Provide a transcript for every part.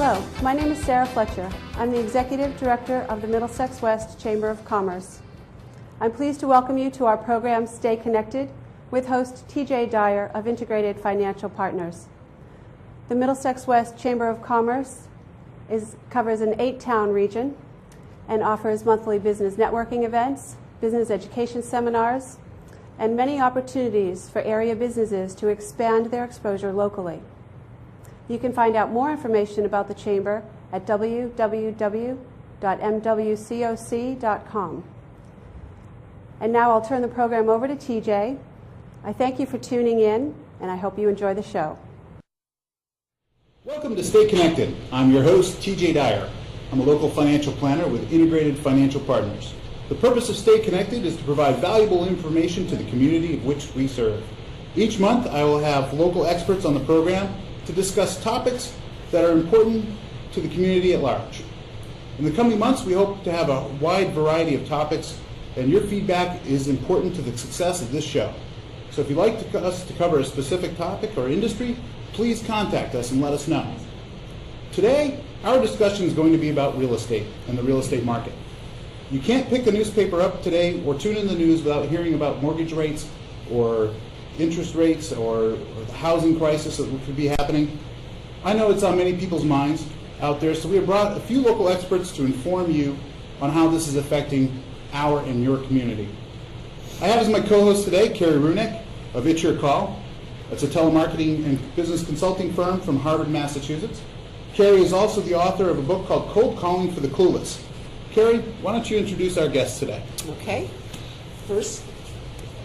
Hello, my name is Sarah Fletcher. I'm the Executive Director of the Middlesex West Chamber of Commerce. I'm pleased to welcome you to our program Stay Connected with host TJ Dyer of Integrated Financial Partners. The Middlesex West Chamber of Commerce covers an 8-town region and offers monthly business networking events, business education seminars, and many opportunities for area businesses to expand their exposure locally. You can find out more information about the Chamber at www.mwcoc.com. And now I'll turn the program over to TJ. I thank you for tuning in, and I hope you enjoy the show. Welcome to Stay Connected. I'm your host, TJ Dyer. I'm a local financial planner with Integrated Financial Partners. The purpose of Stay Connected is to provide valuable information to the community of which we serve. Each month, I will have local experts on the program to discuss topics that are important to the community at large. In the coming months, we hope to have a wide variety of topics, and your feedback is important to the success of this show. So if you'd like us to cover a specific topic or industry, please contact us and let us know. Today, our discussion is going to be about real estate and the real estate market. You can't pick a newspaper up today or tune in the news without hearing about mortgage rates or interest rates or the housing crisis that could be happening. I know it's on many people's minds out there, so we have brought a few local experts to inform you on how this is affecting our and your community. I have as my co-host today, Ceri Ruenheck of It's Your Call. It's a telemarketing and business consulting firm from Harvard, Massachusetts. Ceri is also the author of a book called Cold Calling for the Clueless. Ceri, why don't you introduce our guests today? Okay. First,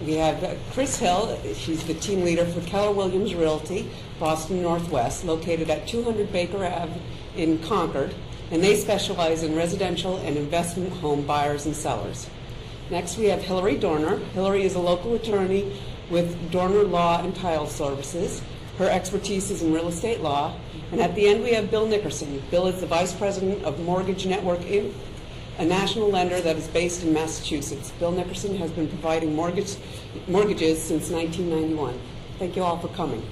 we have Chris Hill. She's the team leader for Keller Williams Realty, Boston Northwest, located at 200 Baker Ave in Concord, and they specialize in residential and investment home buyers and sellers. Next, we have Hillery Dorner. Hillery is a local attorney with Dorner Law and Title Services. Her expertise is in real estate law. And at the end, we have Bill Nickerson. Bill is the Vice President of Mortgage Network Inc., a national lender that is based in Massachusetts. Bill Nickerson has been providing mortgages since 1991. Thank you all for coming.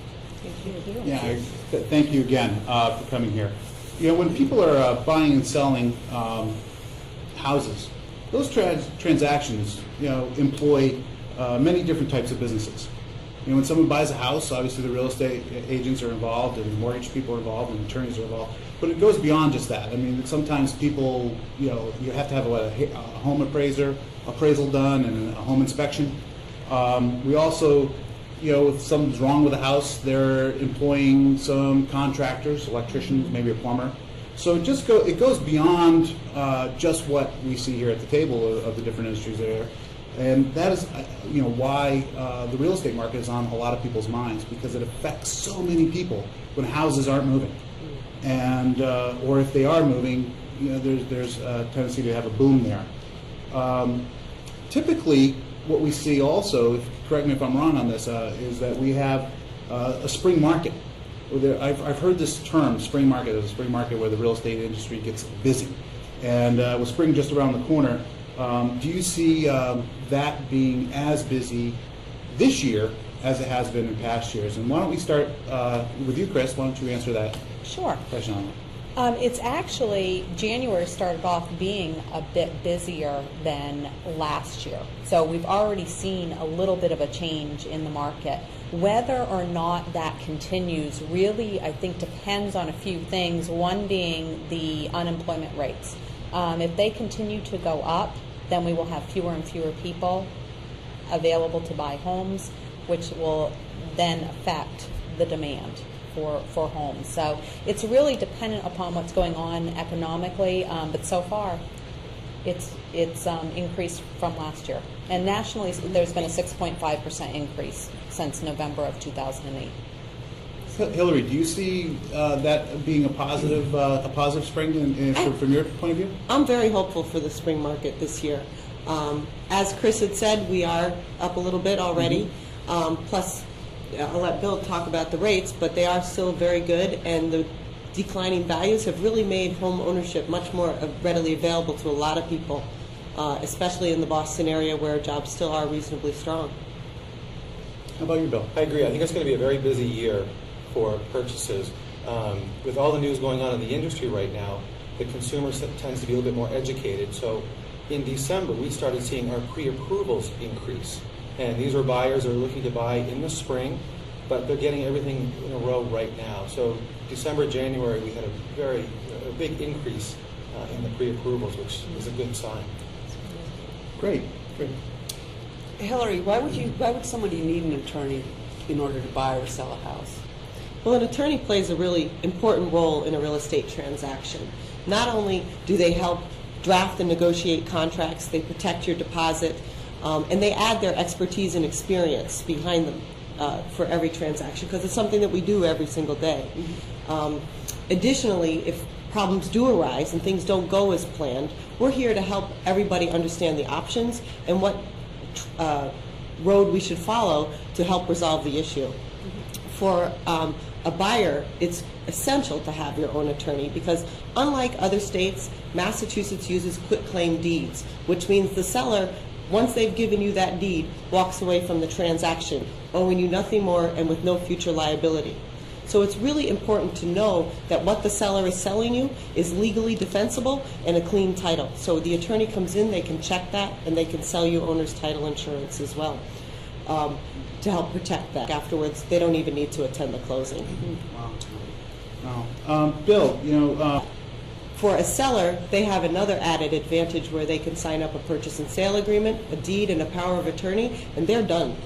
Thank you. Yeah, thank you again for coming here. You know, when people are buying and selling houses, those transactions, employ many different types of businesses. You know, when someone buys a house, obviously the real estate agents are involved, and mortgage people are involved, and attorneys are involved. But it goes beyond just that. I mean, sometimes people, you have to have a home appraisal done and a home inspection. We also, if something's wrong with a house, they're employing some contractors, electricians, maybe a plumber. So it goes beyond just what we see here at the table of the different industries there. And that is, why the real estate market is on a lot of people's minds, because it affects so many people when houses aren't moving. And or if they are moving, there's a tendency to have a boom there. Typically, what we see also, correct me if I'm wrong on this, is that we have a spring market. I've heard this term, spring market, as a spring market where the real estate industry gets busy. And with spring just around the corner, do you see that being as busy this year as it has been in past years? And why don't we start with you, Chris? Why don't you answer that? Sure. Question on that. It's actually, January started off being a bit busier than last year. So we've already seen a little bit of a change in the market. Whether or not that continues really, I think, depends on a few things, one being the unemployment rates. If they continue to go up, then we will have fewer and fewer people available to buy homes, which will then affect the demand for homes. So it's really dependent upon what's going on economically, but so far it's increased from last year. And nationally, there's been a 6.5% increase since November of 2008. Hillary, do you see that being a positive spring from your point of view? I'm very hopeful for the spring market this year. As Chris had said, we are up a little bit already. Plus, I'll let Bill talk about the rates, but they are still very good, and the declining values have really made home ownership much more readily available to a lot of people, especially in the Boston area where jobs still are reasonably strong. How about you, Bill? I agree. I think it's going to be a very busy year for purchases. with all the news going on in the industry right now, the consumer tends to be a little bit more educated. So in December, we started seeing our pre-approvals increase. And these are buyers that are looking to buy in the spring, but they're getting everything in a row right now. So December, January, we had a big increase in the pre-approvals, which is a good sign. Great. Hillary, why would somebody need an attorney in order to buy or sell a house? Well, an attorney plays a really important role in a real estate transaction. Not only do they help draft and negotiate contracts, they protect your deposit, and they add their expertise and experience behind them for every transaction, because it's something that we do every single day. Additionally, if problems do arise and things don't go as planned, we're here to help everybody understand the options and what road we should follow to help resolve the issue. For a buyer, it's essential to have your own attorney because unlike other states, Massachusetts uses quitclaim deeds, which means the seller, once they've given you that deed, walks away from the transaction, owing you nothing more and with no future liability. So it's really important to know that what the seller is selling you is legally defensible and a clean title. So the attorney comes in, they can check that, and they can sell you owner's title insurance as well to help protect that. Afterwards, they don't even need to attend the closing. Wow. Bill, For a seller, they have another added advantage where they can sign up a purchase and sale agreement, a deed, and a power of attorney, and they're done.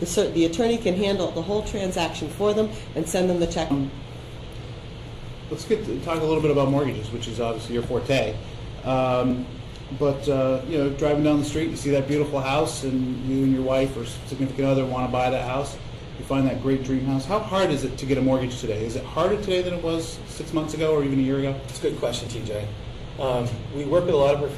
The attorney can handle the whole transaction for them and send them the check. let's talk a little bit about mortgages, which is obviously your forte. But driving down the street, you see that beautiful house, and you and your wife or significant other want to buy that house. You find that great dream house. How hard is it to get a mortgage today? Is it harder today than it was 6 months ago or even a year ago? It's a good question, TJ. We work with a lot of professionals